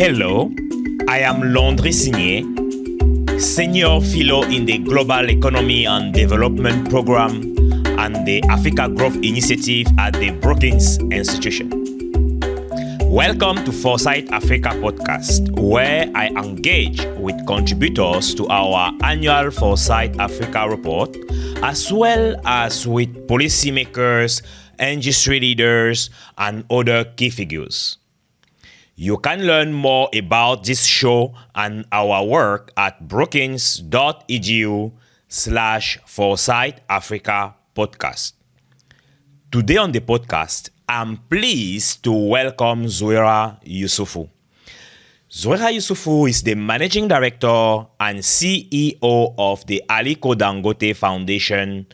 Hello, I am Landry Signé, Senior Fellow in the Global Economy and Development Program and the Africa Growth Initiative at the Brookings Institution. Welcome to Foresight Africa podcast, where I engage with contributors to our annual Foresight Africa report, as well as with policymakers, industry leaders, and other key figures. You can learn more about this show and our work at brookings.edu/Foresight Africa podcast. Today on the podcast, I'm pleased to welcome Zouera Youssoufou. Zouera Youssoufou is the Managing Director and CEO of the Aliko Dangote Foundation.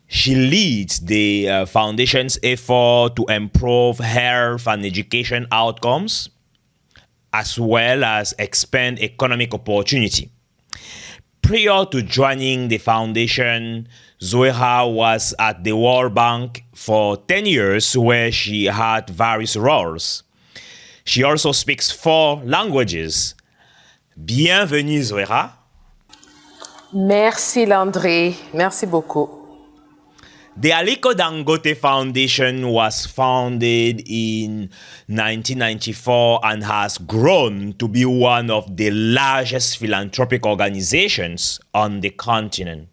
She leads the foundation's effort to improve health and education outcomes, as well as expand economic opportunity. Prior to joining the foundation, Zouera was at the World Bank for 10 years, where she had various roles. She also speaks 4 languages. Bienvenue, Zouera. Merci, Landry. Merci beaucoup. The Aliko Dangote Foundation was founded in 1994 and has grown to be one of the largest philanthropic organizations on the continent.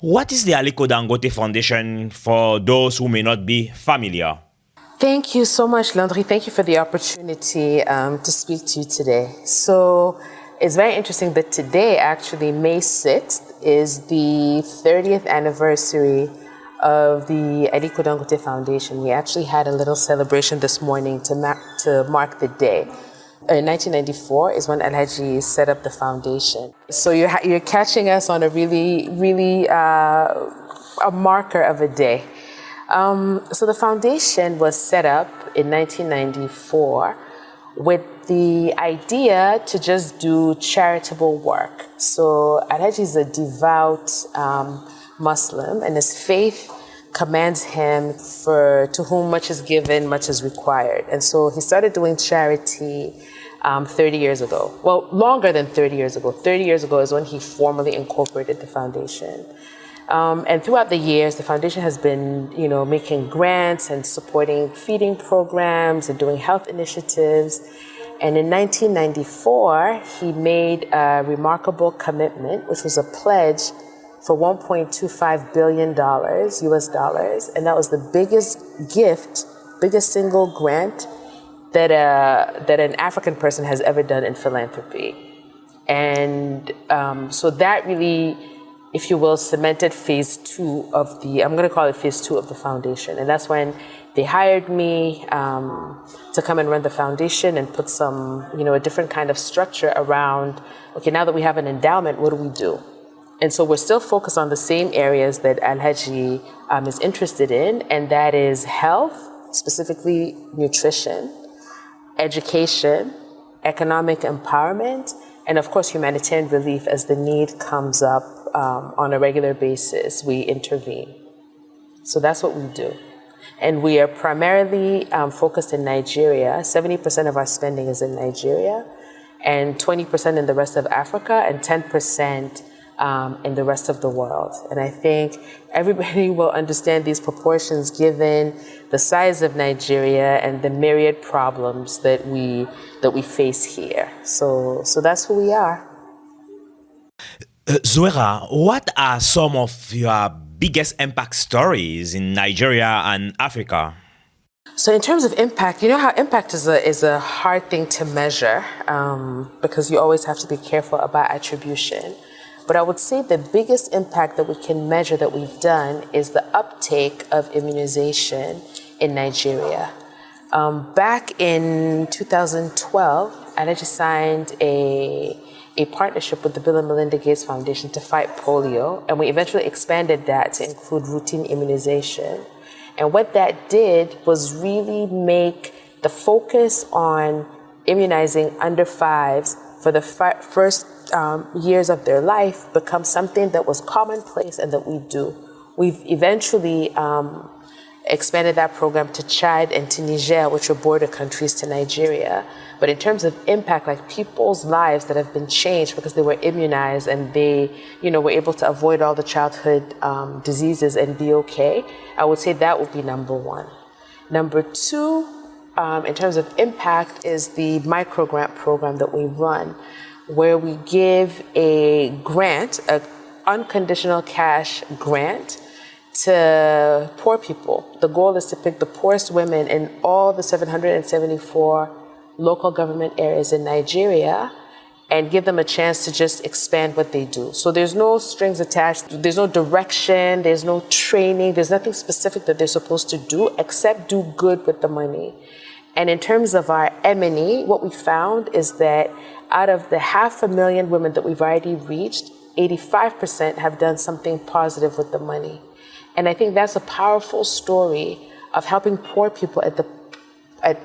What is the Aliko Dangote Foundation for those who may not be familiar? Thank you so much, Landry. Thank you for the opportunity to speak to you today. So it's very interesting that today, actually, May 6th, is the 30th anniversary of the Aliko Dangote Foundation. We actually had a little celebration this morning to mark the day. In 1994 is when Alhaji set up the foundation. So you're catching us on a really a marker of a day. So the foundation was set up in 1994 with the idea to just do charitable work. So Alhaji is a devout Muslim, and his faith commands him to whom much is given, much is required. And so he started doing charity 30 years ago. Well, longer than 30 years ago. 30 years ago is when he formally incorporated the foundation. And throughout the years, the foundation has been, making grants and supporting feeding programs and doing health initiatives. And in 1994, he made a remarkable commitment, which was a pledge for $1.25 billion US dollars. And that was the biggest single grant that an African person has ever done in philanthropy. And so that really, if you will, cemented phase 2 of I'm going to call it phase 2 of the foundation. And that's when they hired me to come and run the foundation and put some, a different kind of structure around, okay, now that we have an endowment, what do we do? And so we're still focused on the same areas that Alhaji is interested in, and that is health, specifically nutrition, education, economic empowerment, and of course humanitarian relief. As the need comes up on a regular basis, we intervene. So that's what we do. And we are primarily focused in Nigeria. 70% of our spending is in Nigeria, and 20% in the rest of Africa, and 10% in the rest of the world. And I think everybody will understand these proportions given the size of Nigeria and the myriad problems that we face here. So that's who we are. Zouera, what are some of your biggest impact stories in Nigeria and Africa? So in terms of impact, you know how impact is a hard thing to measure because you always have to be careful about attribution. But I would say the biggest impact that we can measure that we've done is the uptake of immunization in Nigeria. Back in 2012, Alhaji signed a partnership with the Bill and Melinda Gates Foundation to fight polio, and we eventually expanded that to include routine immunization. And what that did was really make the focus on immunizing under 5s for the first years of their life become something that was commonplace and that we do. We've eventually expanded that program to Chad and to Niger, which are border countries to Nigeria. But in terms of impact, like people's lives that have been changed because they were immunized and they, were able to avoid all the childhood diseases and be okay, I would say that would be number one. Number two, in terms of impact, is the microgrant program that we run, where we give a grant, an unconditional cash grant to poor people. The goal is to pick the poorest women in all the 774 local government areas in Nigeria and give them a chance to just expand what they do. So there's no strings attached, there's no direction, there's no training, there's nothing specific that they're supposed to do except do good with the money. And in terms of our M&E, what we found is that out of the 500,000 women that we've already reached, 85% have done something positive with the money. And I think that's a powerful story of helping poor people at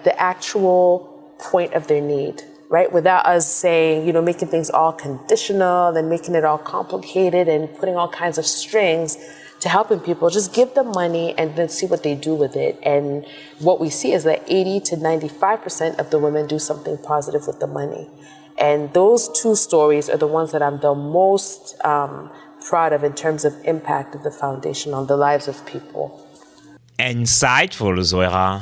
the actual point of their need, right? Without us saying, making things all conditional and making it all complicated and putting all kinds of strings to helping people. Just give them money and then see what they do with it. And what we see is that 80 to 95% of the women do something positive with the money. And those two stories are the ones that I'm the most proud of in terms of impact of the foundation on the lives of people. Insightful, Zouera.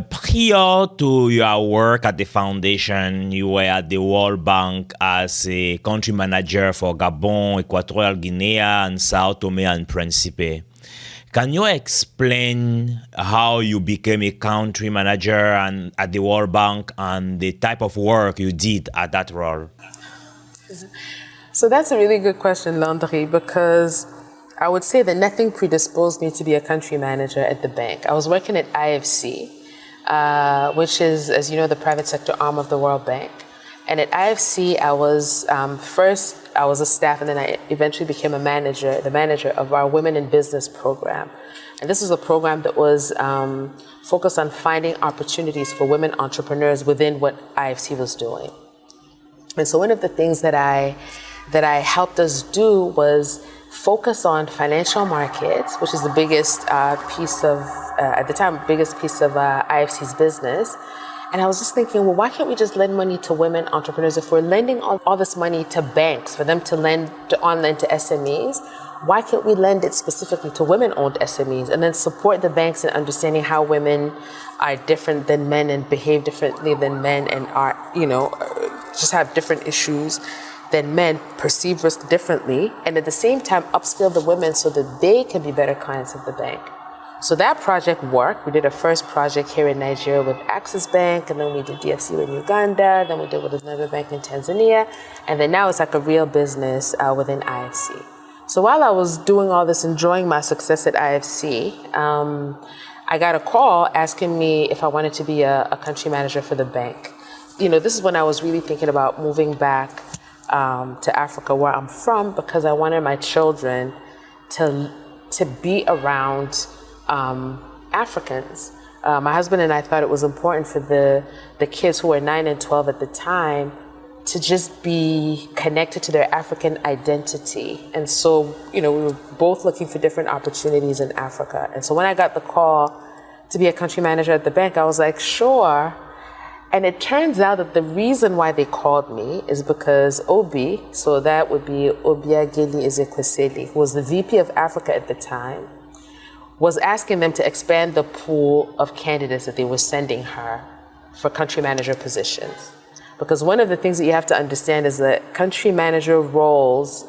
Prior to your work at the foundation, you were at the World Bank as a country manager for Gabon, Equatorial Guinea, and Sao Tome and Principe. Can you explain how you became a country manager at the World Bank and the type of work you did at that role? So that's a really good question, Landry, because I would say that nothing predisposed me to be a country manager at the bank. I was working at IFC, which is, as you know, the private sector arm of the World Bank. And at IFC, I was first a staff, and then I eventually became the manager of our Women in Business program. And this was a program that was focused on finding opportunities for women entrepreneurs within what IFC was doing. And so one of the things that I helped us do was focus on financial markets, which is the biggest piece of, at the time, biggest piece of IFC's business. And I was just thinking, well, why can't we just lend money to women entrepreneurs? If we're lending all this money to banks for them to lend to SMEs, why can't we lend it specifically to women-owned SMEs and then support the banks in understanding how women are different than men and behave differently than men and are, just have different issues than men, perceive risk differently, and at the same time upskill the women so that they can be better clients of the bank. So that project worked. We did a first project here in Nigeria with Access Bank, and then we did DFC in Uganda, then we did with another bank in Tanzania, and then now it's like a real business within IFC. So while I was doing all this, enjoying my success at IFC, I got a call asking me if I wanted to be a country manager for the bank. This is when I was really thinking about moving back to Africa, where I'm from, because I wanted my children to be around Africans. My husband and I thought it was important for the kids who were 9 and 12 at the time to just be connected to their African identity. And so, we were both looking for different opportunities in Africa. And so when I got the call to be a country manager at the bank, I was like, sure. And it turns out that the reason why they called me is because Obi, so that would be Obiageli Ezekwesili, who was the VP of Africa at the time, was asking them to expand the pool of candidates that they were sending her for country manager positions. Because one of the things that you have to understand is that country manager roles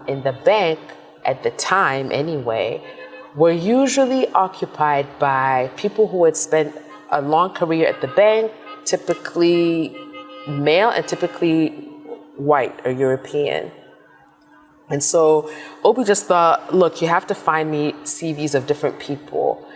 in the bank at the time anyway were usually occupied by people who had spent a long career at the bank, typically male and typically white or European. And so Obi just thought, look, you have to find me CVs of different people.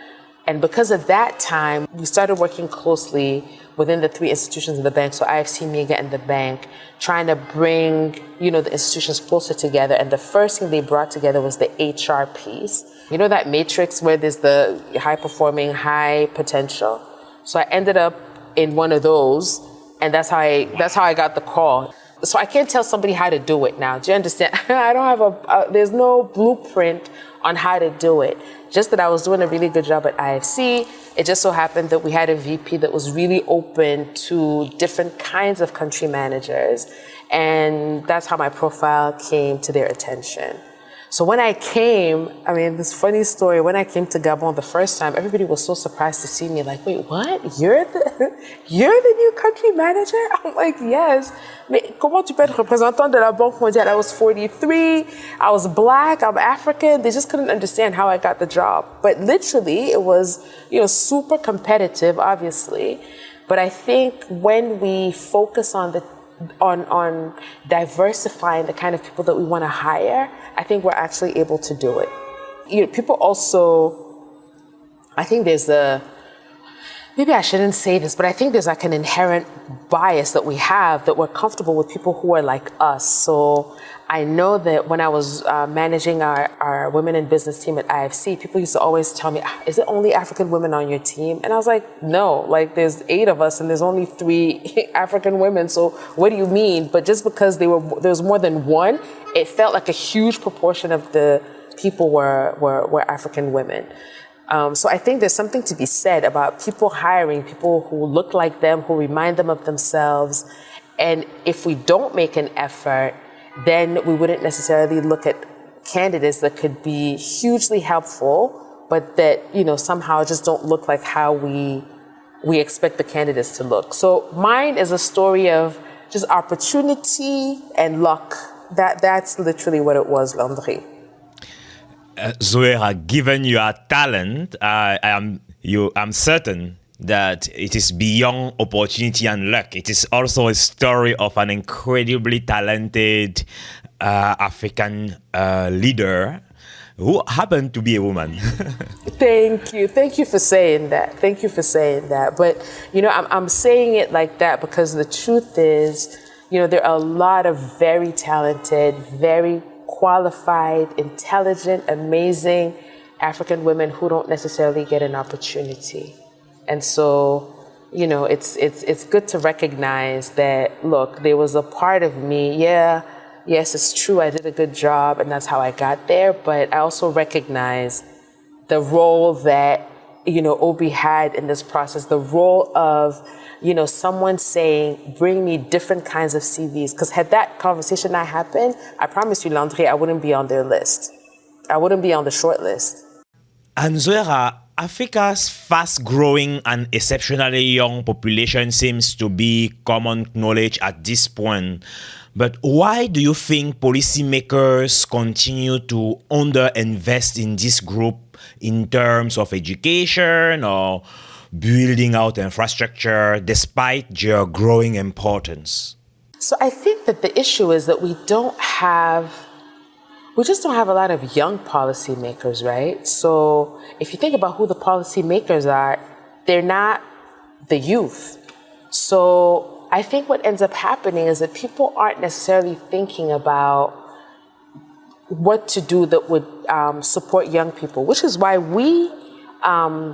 And because of that time, we started working closely within the three institutions of the bank, so IFC, MEGA, and the bank, trying to bring, the institutions closer together. And the first thing they brought together was the HR piece. That matrix where there's the high performing, high potential. So I ended up in one of those, and that's how I got the call. So I can't tell somebody how to do it now. Do you understand? I don't have there's no blueprint on how to do it. Just that I was doing a really good job at IFC. It just so happened that we had a VP that was really open to different kinds of country managers. And that's how my profile came to their attention. So when I came, I mean, this funny story, when I came to Gabon the first time, everybody was so surprised to see me, like, wait, what? You're the new country manager? I'm like, yes. Mais comment tu peux être représentant de la Banque mondiale? I was 43, I was black, I'm African. They just couldn't understand how I got the job. But literally, it was, super competitive, obviously. But I think when we focus on diversifying the kind of people that we want to hire, I think we're actually able to do it. People also, I think maybe I shouldn't say this, but I think there's like an inherent bias that we have that we're comfortable with people who are like us. So I know that when I was managing our women in business team at IFC, people used to always tell me, is it only African women on your team? And I was like, no, like there's 8 of us and there's only 3 African women. So what do you mean? But just because there was more than one, it felt like a huge proportion of the people were African women. So I think there's something to be said about people hiring people who look like them, who remind them of themselves. And if we don't make an effort, then we wouldn't necessarily look at candidates that could be hugely helpful, but that, somehow just don't look like how we expect the candidates to look. So mine is a story of just opportunity and luck. That's literally what it was, Landry. Zouera, given your talent, I'm certain that it is beyond opportunity and luck. It is also a story of an incredibly talented African leader who happened to be a woman. Thank you. Thank you for saying that. But, I'm saying it like that because the truth is, there are a lot of very talented, very qualified, intelligent, amazing African women who don't necessarily get an opportunity. And so, it's good to recognize that, look, there was a part of me, yes, it's true, I did a good job and that's how I got there, but I also recognize the role that, Obi had in this process, the role of, someone saying, bring me different kinds of CVs. Because had that conversation not happened, I promise you, Landry, I wouldn't be on their list. I wouldn't be on the short list. And Zouera, Africa's fast-growing and exceptionally young population seems to be common knowledge at this point. But why do you think policymakers continue to underinvest in this group in terms of education or building out infrastructure despite their growing importance? So I think that the issue is that we just don't have a lot of young policymakers, right? So if you think about who the policymakers are, they're not the youth. So I think what ends up happening is that people aren't necessarily thinking about what to do that would support young people, which is why we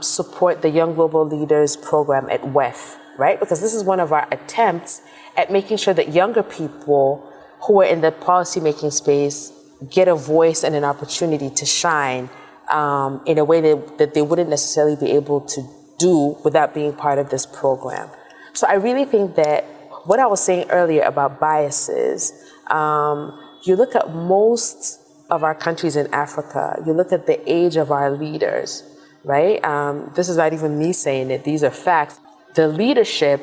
support the Young Global Leaders program at WEF, right? Because this is one of our attempts at making sure that younger people who are in the policymaking space get a voice and an opportunity to shine in a way that they wouldn't necessarily be able to do without being part of this program. So I really think that what I was saying earlier about biases, you look at most of our countries in Africa, you look at the age of our leaders, right? This is not even me saying it, these are facts. The leadership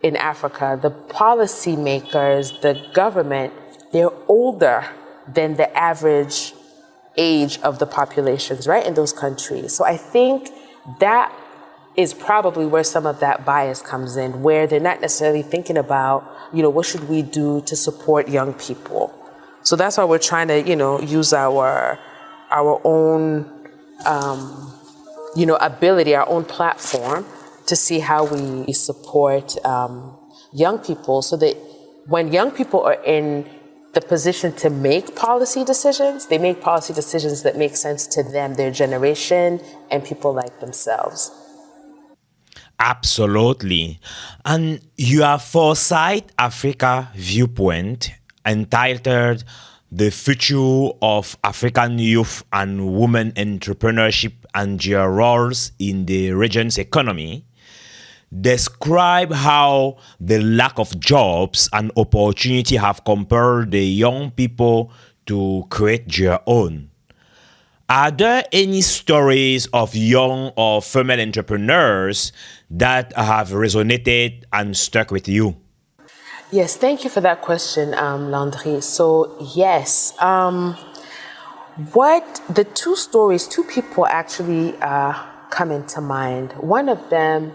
in Africa, the policymakers, the government, they're older than the average age of the populations, right, in those countries. So I think that is probably where some of that bias comes in, where they're not necessarily thinking about, what should we do to support young people. So that's why we're trying to, use our own, ability, our own platform to see how we support young people so that when young people are in the position to make policy decisions, they make policy decisions that make sense to them, their generation, and people like themselves. Absolutely. And your Foresight Africa viewpoint, entitled the future of African youth and women entrepreneurship and their roles in the region's economy, describe how the lack of jobs and opportunity have compelled the young people to create their own. Are there any stories of young or female entrepreneurs that have resonated and stuck with you? Yes, thank you for that question, Landry. So, yes, what the two people actually come into mind. One of them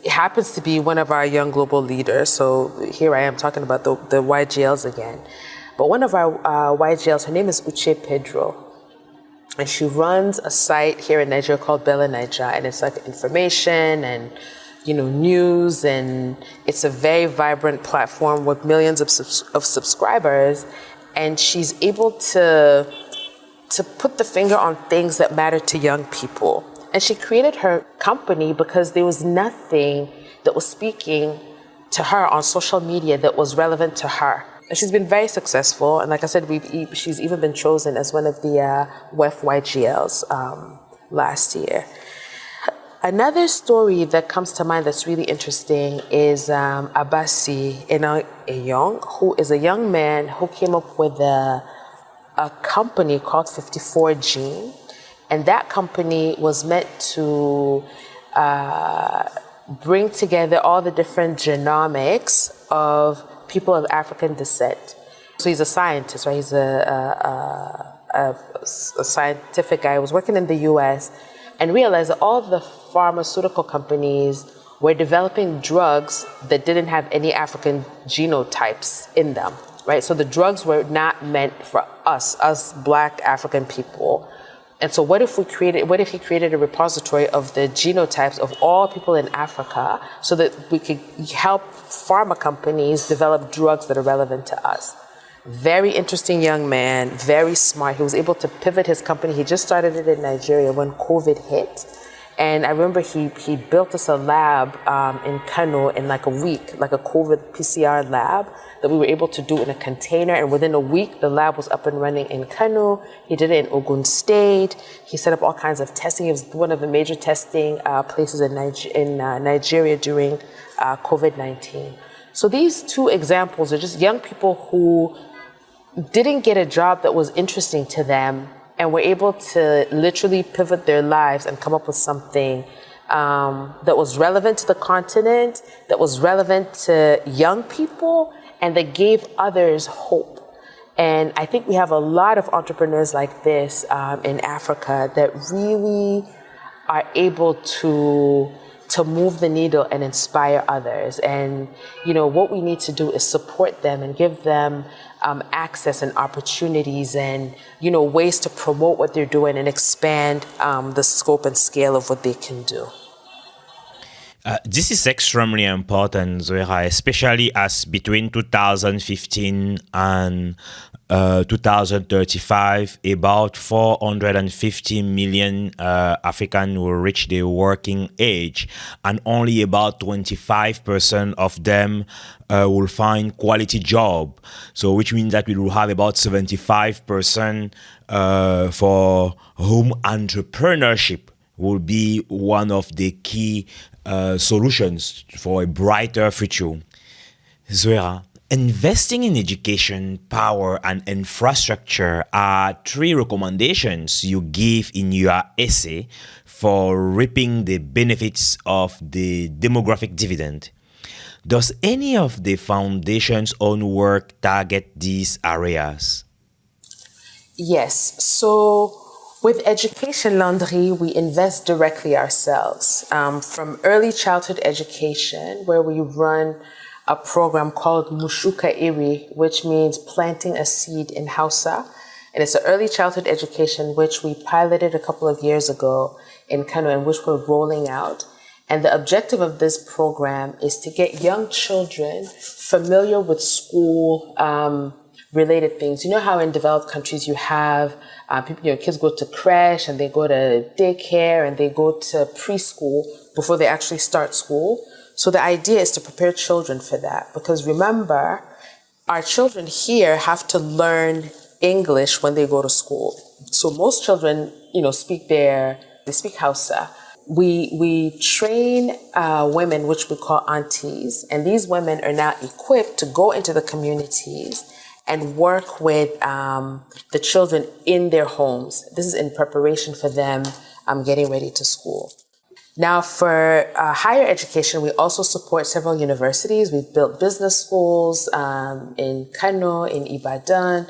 happens to be one of our young global leaders. So here I am talking about the YGLs again. But one of our YGLs, her name is Uche Pedro. And she runs a site here in Nigeria called Bella Niger. And it's like information and news, and it's a very vibrant platform with millions of subscribers, and she's able to put the finger on things that matter to young people. And she created her company because there was nothing that was speaking to her on social media that was relevant to her. And she's been very successful, and like I said, she's even been chosen as one of the WEF YGLs last year. Another story that comes to mind that's really interesting is Abasi Enayong, who is a young man who came up with a company called 54 Gene. And that company was meant to bring together all the different genomics of people of African descent. So he's a scientist, right? He's a scientific guy. He was working in the US and realized that all the pharmaceutical companies were developing drugs that didn't have any African genotypes in them, right? So the drugs were not meant for us Black African people. And so what if he created a repository of the genotypes of all people in Africa so that we could help pharma companies develop drugs that are relevant to us? Very interesting young man, very smart. He was able to pivot his company. He just started it in Nigeria when COVID hit. And I remember he built us a lab in Kano in like a week, like a COVID PCR lab that we were able to do in a container. And within a week, the lab was up and running in Kano. He did it in Ogun State. He set up all kinds of testing. It was one of the major testing places in Nigeria during COVID-19. So these two examples are just young people who didn't get a job that was interesting to them and were able to literally pivot their lives and come up with something that was relevant to the continent, that was relevant to young people, and that gave others hope. And I think we have a lot of entrepreneurs like this in Africa that really are able to move the needle and inspire others. And, what we need to do is support them and give them access and opportunities and, ways to promote what they're doing and expand the scope and scale of what they can do. This is extremely important, Zouera, especially as between 2015 and 2035, about 450 million Africans will reach the working age, and only about 25% of them will find quality job. So, which means that we will have about 75% for whom entrepreneurship will be one of the key solutions for a brighter future. Zouera, investing in education, power, and infrastructure are three recommendations you give in your essay for reaping the benefits of the demographic dividend. Does any of the foundation's own work target these areas? Yes. So with Education Landry, we invest directly ourselves from early childhood education, where we run a program called Mushuka Iri, which means planting a seed in Hausa. And it's an early childhood education, which we piloted a couple of years ago in Kano, and which we're rolling out. And the objective of this program is to get young children familiar with school related things. You know how in developed countries you have people, kids go to creche and they go to daycare and they go to preschool before they actually start school. So the idea is to prepare children for that, because remember, our children here have to learn English when they go to school. So most children, they speak Hausa. We train women, which we call aunties, and these women are now equipped to go into the communities and work with the children in their homes. This is in preparation for them getting ready to school. Now, for higher education, we also support several universities. We've built business schools in Kano, in Ibadan.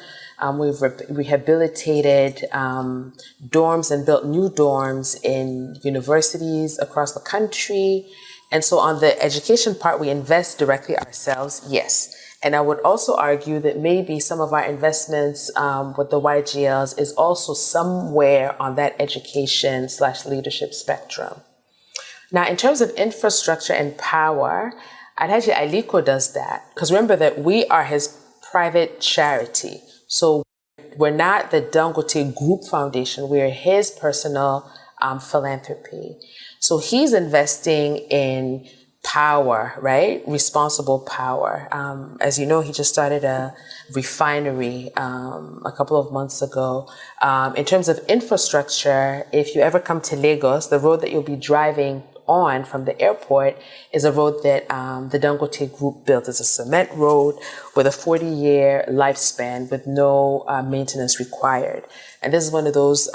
We've rehabilitated dorms and built new dorms in universities across the country. And so on the education part, we invest directly ourselves, yes. And I would also argue that maybe some of our investments with the YGLs is also somewhere on that education/leadership spectrum. Now, in terms of infrastructure and power, Alhaji Aliko does that. Because remember that we are his private charity. So we're not the Dangote Group Foundation. We're his personal philanthropy. So he's investing in power, right? Responsible power. As you know, he just started a refinery a couple of months ago. In terms of infrastructure, if you ever come to Lagos, the road that you'll be driving on from the airport is a road that the Dangote Group built. It's a cement road with a 40-year lifespan with no maintenance required. And this is one of those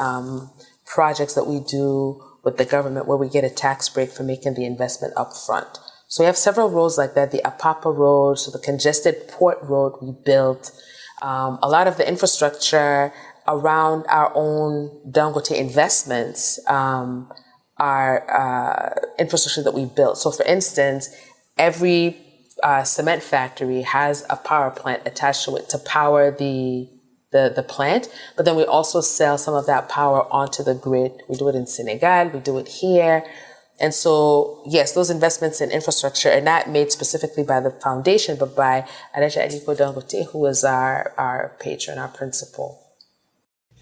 projects that we do with the government where we get a tax break for making the investment up front. So we have several roads like that, the Apapa Road, so the congested port road we built, a lot of the infrastructure around our own Dangote investments are infrastructure that we built. So for instance, every cement factory has a power plant attached to it to power the plant, but then we also sell some of that power onto the grid. We do it in Senegal, we do it here. And so, yes, those investments in infrastructure are not made specifically by the foundation, but by Aliko Dangote, who is our patron, our principal.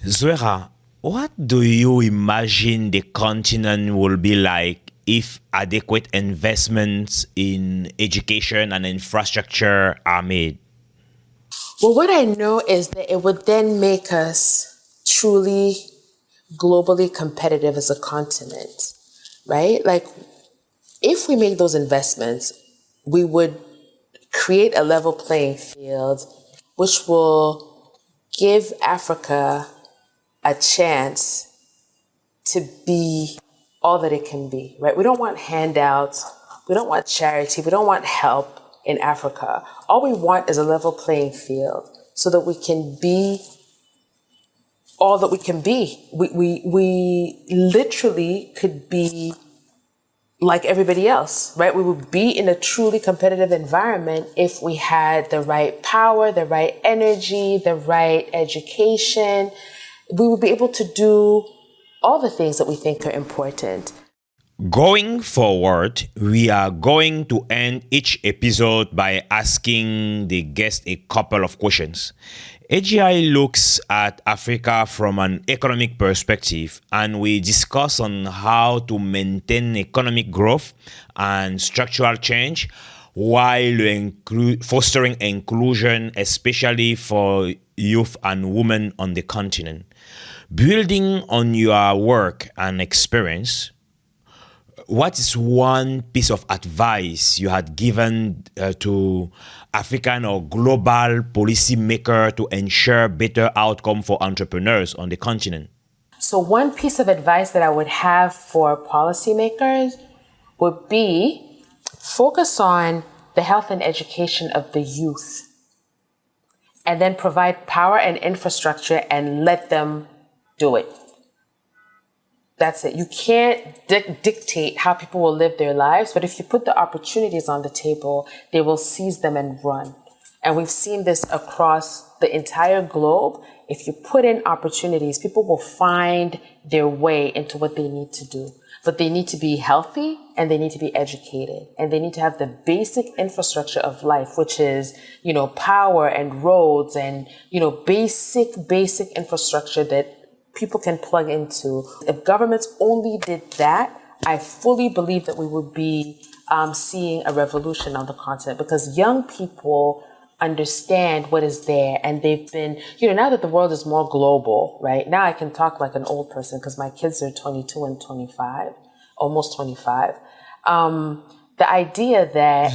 Zouera, what do you imagine the continent will be like if adequate investments in education and infrastructure are made? Well, what I know is that it would then make us truly globally competitive as a continent, right? Like, if we make those investments, we would create a level playing field, which will give Africa a chance to be all that it can be, right? We don't want handouts. We don't want charity. We don't want help in Africa. All we want is a level playing field so that we can be all that we can be. We literally could be like everybody else, right? We would be in a truly competitive environment if we had the right power, the right energy, the right education. We would be able to do all the things that we think are important. Going forward, we are going to end each episode by asking the guest a couple of questions. AGI looks at Africa from an economic perspective, and we discuss on how to maintain economic growth and structural change while fostering inclusion, especially for youth and women on the continent. Building on your work and experience, what is one piece of advice you had given to African or global policymaker to ensure better outcome for entrepreneurs on the continent? So one piece of advice that I would have for policymakers would be focus on the health and education of the youth, and then provide power and infrastructure and let them do it. That's it. You can't dictate how people will live their lives, but if you put the opportunities on the table, they will seize them and run. And we've seen this across the entire globe. If you put in opportunities, people will find their way into what they need to do. But they need to be healthy and they need to be educated and they need to have the basic infrastructure of life, which is, power and roads and, basic infrastructure that people can plug into. If governments only did that, I fully believe that we would be seeing a revolution on the continent, because young people understand what is there. And they've been, now that the world is more global, right? Now I can talk like an old person because my kids are 22 and 25, almost 25. The idea that,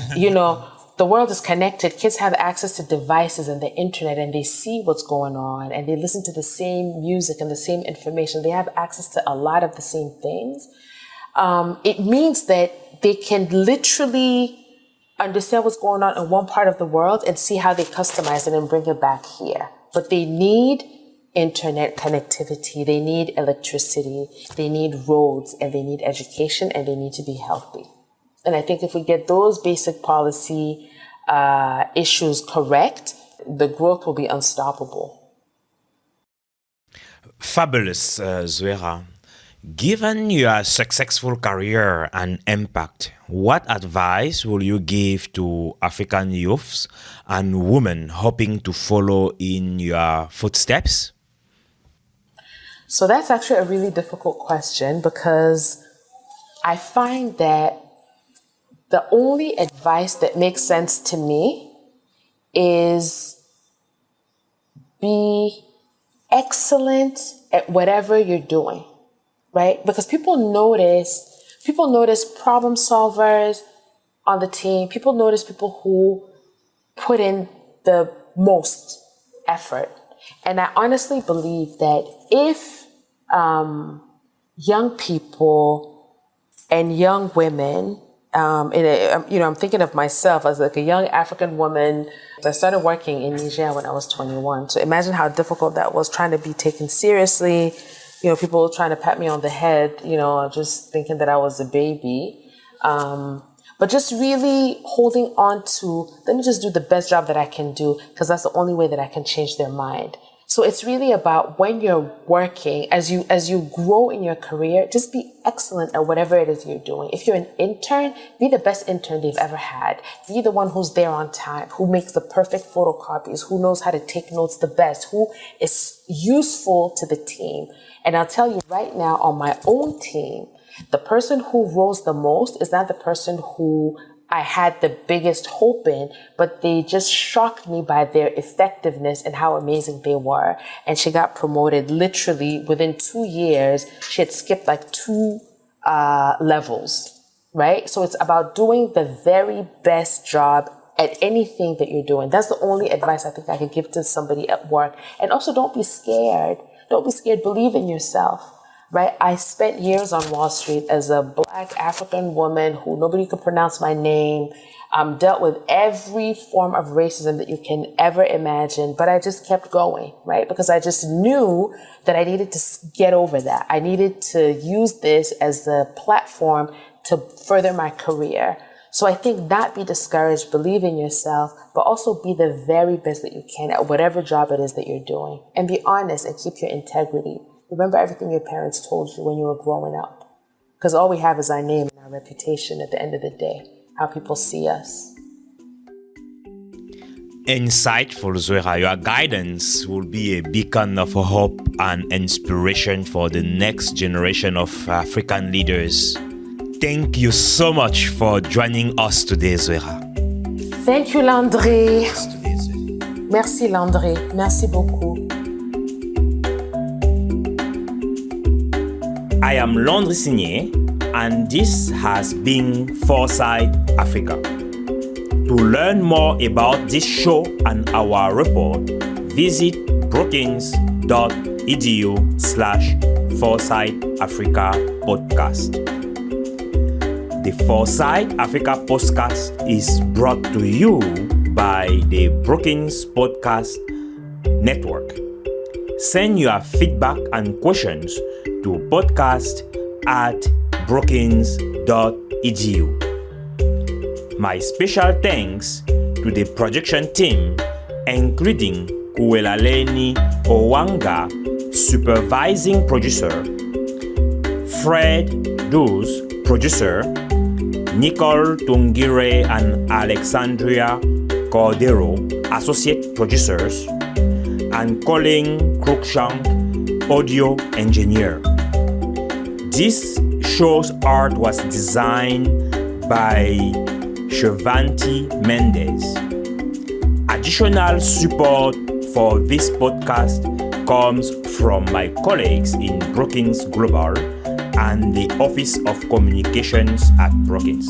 the world is connected, kids have access to devices and the internet, and they see what's going on, and they listen to the same music and the same information. They have access to a lot of the same things. It means that they can literally understand what's going on in one part of the world and see how they customize it and bring it back here. But they need internet connectivity, they need electricity, they need roads, and they need education, and they need to be healthy. And I think if we get those basic policy issues correct, the growth will be unstoppable. Fabulous, Zouera. Given your successful career and impact, what advice will you give to African youths and women hoping to follow in your footsteps? So that's actually a really difficult question, because I find that the only advice that makes sense to me is be excellent at whatever you're doing, right? Because people notice problem solvers on the team. People notice people who put in the most effort. And I honestly believe that if young people and young women, I'm thinking of myself as like a young African woman. I started working in Niger when I was 21. So imagine how difficult that was, trying to be taken seriously. People trying to pat me on the head, just thinking that I was a baby. But just really holding on to, let me just do the best job that I can do, because that's the only way that I can change their mind. So it's really about, when you're working, as you grow in your career, just be excellent at whatever it is you're doing. If you're an intern, be the best intern they've ever had. Be the one who's there on time, who makes the perfect photocopies, who knows how to take notes the best, who is useful to the team. And I'll tell you right now, on my own team, the person who rose the most is not the person who I had the biggest hope in, but they just shocked me by their effectiveness and how amazing they were. And she got promoted literally within 2 years. She had skipped like 2 levels, right? So it's about doing the very best job at anything that you're doing. That's the only advice I think I could give to somebody at work. And also, don't be scared. Don't be scared. Believe in yourself. Right? I spent years on Wall Street as a Black African woman who nobody could pronounce my name, dealt with every form of racism that you can ever imagine, but I just kept going, right? Because I just knew that I needed to get over that. I needed to use this as the platform to further my career. So I think not be discouraged, believe in yourself, but also be the very best that you can at whatever job it is that you're doing. And be honest and keep your integrity. Remember everything your parents told you when you were growing up. Because all we have is our name and our reputation at the end of the day, how people see us. Insightful, Zouera. Your guidance will be a beacon of hope and inspiration for the next generation of African leaders. Thank you so much for joining us today, Zouera. Thank you, Landry. Merci, Landry. Merci beaucoup. I am Landry Signé, and this has been Foresight Africa. To learn more about this show and our report, visit brookings.edu/Foresight Africa podcast. The Foresight Africa podcast is brought to you by the Brookings Podcast Network. Send your feedback and questions to podcast@brookings.edu. My special thanks to the production team, including Kuelaleni Owanga, supervising producer, Fred Duz, producer, Nicole Tungire and Alexandria Cordero, associate producers, and Colin Cruikshank, audio engineer. This show's art was designed by Shivanti Mendez. Additional Additional support for this podcast comes from my colleagues in Brookings Global and the Office of Communications at Brookings.